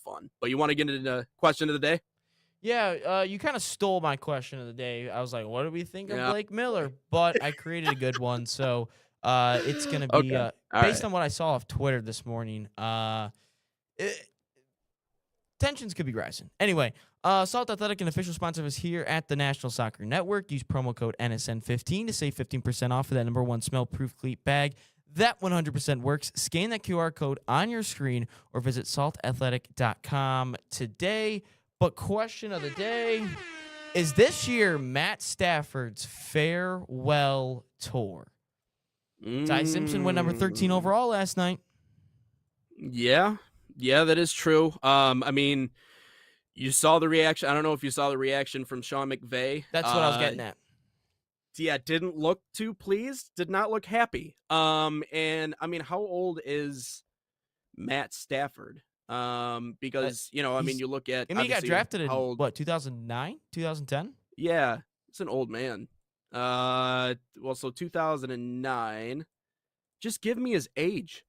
fun. But you want to get into the question of the day? Yeah, you kind of stole my question of the day. I was like, what do we think of Blake Miller? But I created a good one. So it's going to be based on what I saw off Twitter this morning. Tensions could be rising. Anyway, Salt Athletic, an official sponsor of us here at the National Soccer Network. Use promo code NSN15 to save 15% off of that #1 smell-proof cleat bag. That 100% works. Scan that QR code on your screen or visit saltathletic.com today. But question of the day, is this year Matt Stafford's farewell tour? Ty Simpson went number 13 overall last night. Yeah, that is true. I mean, you saw the reaction. I don't know if you saw the reaction from Sean McVay. That's what I was getting at. Yeah, didn't look too pleased. Did not look happy. And I mean, how old is Matt Stafford? Because I mean, you look at. I mean, he got drafted in 2009, 2010. Yeah, it's an old man. So 2009. Just give me his age.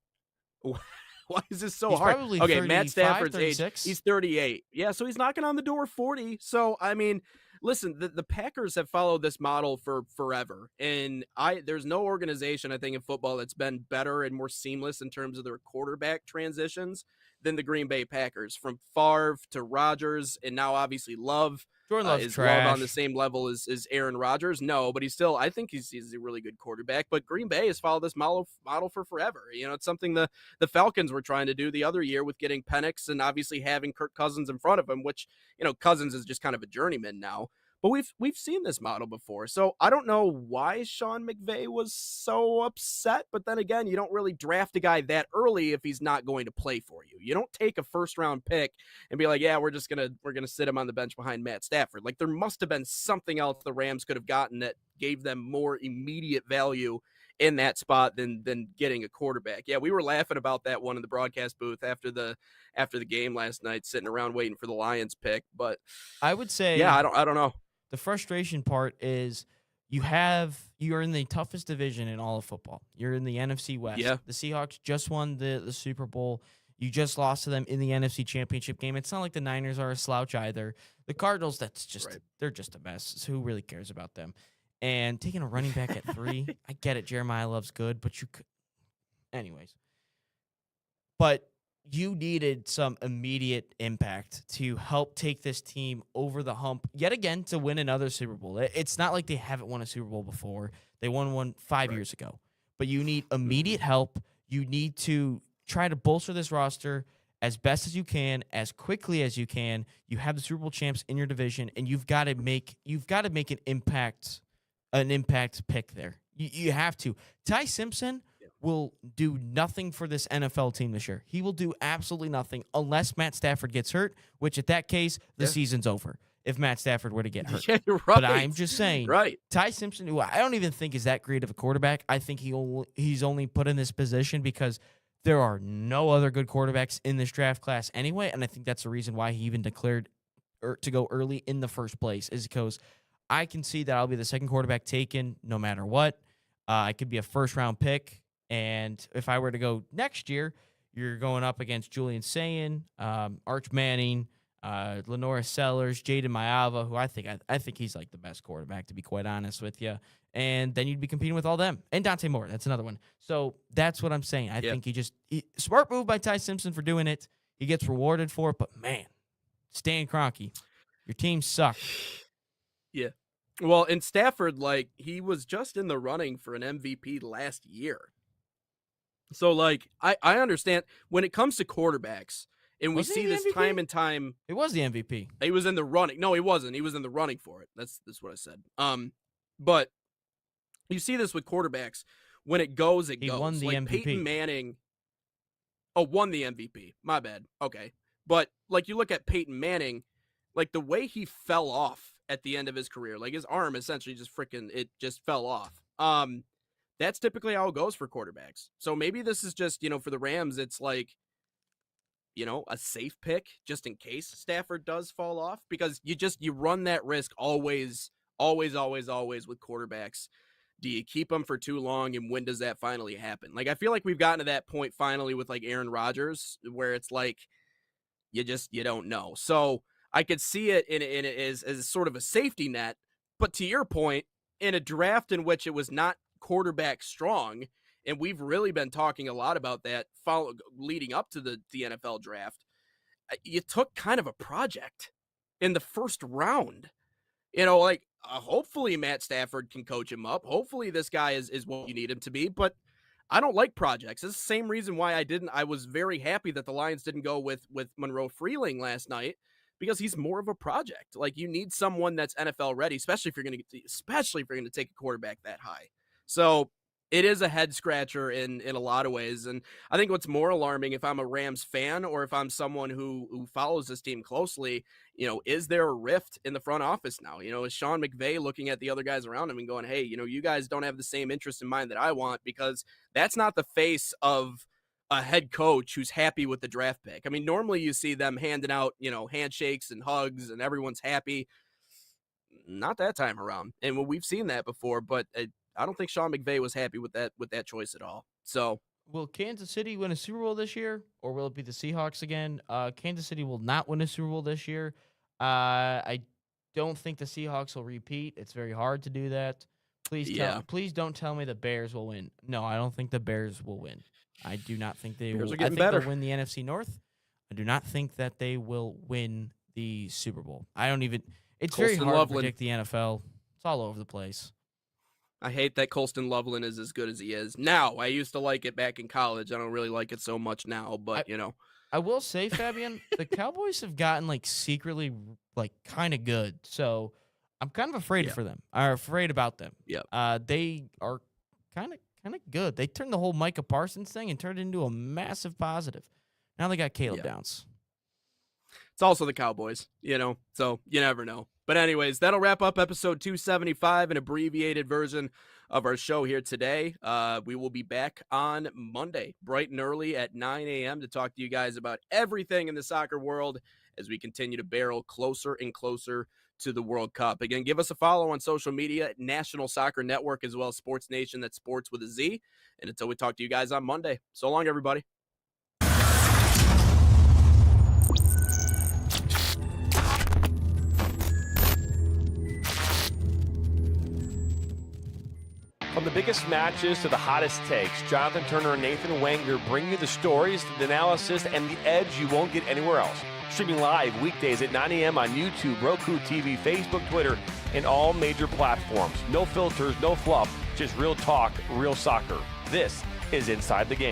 Why is this so hard? Probably okay, Matt Stafford's 36. age. He's 38. Yeah, so he's knocking on the door 40. So I mean, listen, the Packers have followed this model for forever, and there's no organization I think in football that's been better and more seamless in terms of their quarterback transitions than the Green Bay Packers. From Favre to Rodgers, and now obviously Love. Jordan Love's is trash. Love on the same level as Aaron Rodgers? No, but I think he's a really good quarterback. But Green Bay has followed this model for forever. It's something the Falcons were trying to do the other year with getting Penix and obviously having Kirk Cousins in front of him, which, Cousins is just kind of a journeyman now. But we've seen this model before. So I don't know why Sean McVay was so upset. But then again, you don't really draft a guy that early if he's not going to play for you. You don't take a first-round pick and be like, yeah, we're gonna sit him on the bench behind Matt Stafford. Like, there must have been something else the Rams could have gotten that gave them more immediate value in that spot than getting a quarterback. Yeah, we were laughing about that one in the broadcast booth after the game last night, sitting around waiting for the Lions pick. But I would say, yeah, I don't know. The frustration part is you're in the toughest division in all of football. You're in the NFC West. Yeah. The Seahawks just won the Super Bowl. You just lost to them in the NFC Championship game. It's not like the Niners are a slouch either. The Cardinals, they're just a mess. So who really cares about them? And taking a running back at 3, I get it. Jeremiah Love's good, but you could. Anyways. But you needed some immediate impact to help take this team over the hump yet again to win another Super Bowl. It's not like they haven't won a Super Bowl before. They won one 5 years ago. But you need immediate help. You need to try to bolster this roster as best as you can, as quickly as you can. You have the Super Bowl champs in your division, and you've got to make an impact pick there. You have to. Ty Simpson will do nothing for this NFL team this year. He will do absolutely nothing unless Matt Stafford gets hurt, which at that case, the season's over if Matt Stafford were to get hurt. Yeah, you're right. But I'm just saying, right. Ty Simpson, who I don't even think is that great of a quarterback, I think he's only put in this position because there are no other good quarterbacks in this draft class anyway, and I think that's the reason why he even declared to go early in the first place, is because I can see that I'll be the second quarterback taken no matter what. I could be a first-round pick. And if I were to go next year, you're going up against Julian Sayin, Arch Manning, Lenora Sellers, Jaden Mayava, who I think he's like the best quarterback, to be quite honest with you. And then you'd be competing with all them. And Dante Moore, that's another one. So that's what I'm saying. I think smart move by Ty Simpson for doing it. He gets rewarded for it. But, man, Stan Kroenke, your team sucked. Yeah. Well, and Stafford, like, he was just in the running for an MVP last year. So, like, I understand when it comes to quarterbacks, and we see this time and time. It was the MVP. He was in the running. No, he wasn't. He was in the running for it. That's what I said. But you see this with quarterbacks. When it goes, it goes. He won the like MVP. Peyton Manning. Oh, won the MVP. My bad. Okay. But, like, you look at Peyton Manning, like, the way he fell off at the end of his career, like, his arm essentially it just fell off. That's typically how it goes for quarterbacks. So maybe this is just, for the Rams, it's like, a safe pick just in case Stafford does fall off, because you run that risk always with quarterbacks. Do you keep them for too long, and when does that finally happen? Like, I feel like we've gotten to that point finally with like Aaron Rodgers, where it's like you don't know. So I could see it as sort of a safety net. But to your point, in a draft in which it was not quarterback strong, and we've really been talking a lot about that leading up to the NFL draft, you took kind of a project in the first round. Hopefully Matt Stafford can coach him up. Hopefully this guy is what you need him to be, but I don't like projects. It's the same reason why I was very happy that the Lions didn't go with Monroe Freeling last night, because he's more of a project. Like, you need someone that's NFL ready, especially if you're going to take a quarterback that high. So it is a head scratcher in a lot of ways. And I think what's more alarming, if I'm a Rams fan or if I'm someone who follows this team closely, is there a rift in the front office now? Is Sean McVay looking at the other guys around him and going, hey, you guys don't have the same interest in mind that I want, because that's not the face of a head coach who's happy with the draft pick. I mean, normally you see them handing out, handshakes and hugs and everyone's happy. Not that time around. And we've seen that before, but I don't think Sean McVay was happy with that choice at all. So, will Kansas City win a Super Bowl this year, or will it be the Seahawks again? Kansas City will not win a Super Bowl this year. I don't think the Seahawks will repeat. It's very hard to do that. Please don't tell me the Bears will win. No, I don't think the Bears will win. I do not think they will. I think they'll win the NFC North. I do not think that they will win the Super Bowl. It's very hard to predict the NFL. It's all over the place. I hate that Colston Loveland is as good as he is now. I used to like it back in college. I don't really like it so much now, but I will say, Fabian, the Cowboys have gotten secretly kind of good. So I'm kind of afraid for them. I'm afraid about them. Yeah. They are kind of good. They turned the whole Micah Parsons thing and turned it into a massive positive. Now they got Caleb Downs. It's also the Cowboys, so you never know. But anyways, that'll wrap up episode 275, an abbreviated version of our show here today. We will be back on Monday, bright and early at 9 a.m. to talk to you guys about everything in the soccer world as we continue to barrel closer and closer to the World Cup. Again, give us a follow on social media, National Soccer Network, as well as Sports Nation. That's sports with a Z. And until we talk to you guys on Monday, so long, everybody. From the biggest matches to the hottest takes, Jonathan Turner and Nathan Wenger bring you the stories, the analysis, and the edge you won't get anywhere else. Streaming live weekdays at 9 a.m. on YouTube, Roku TV, Facebook, Twitter, and all major platforms. No filters, no fluff, just real talk, real soccer. This is Inside the Game.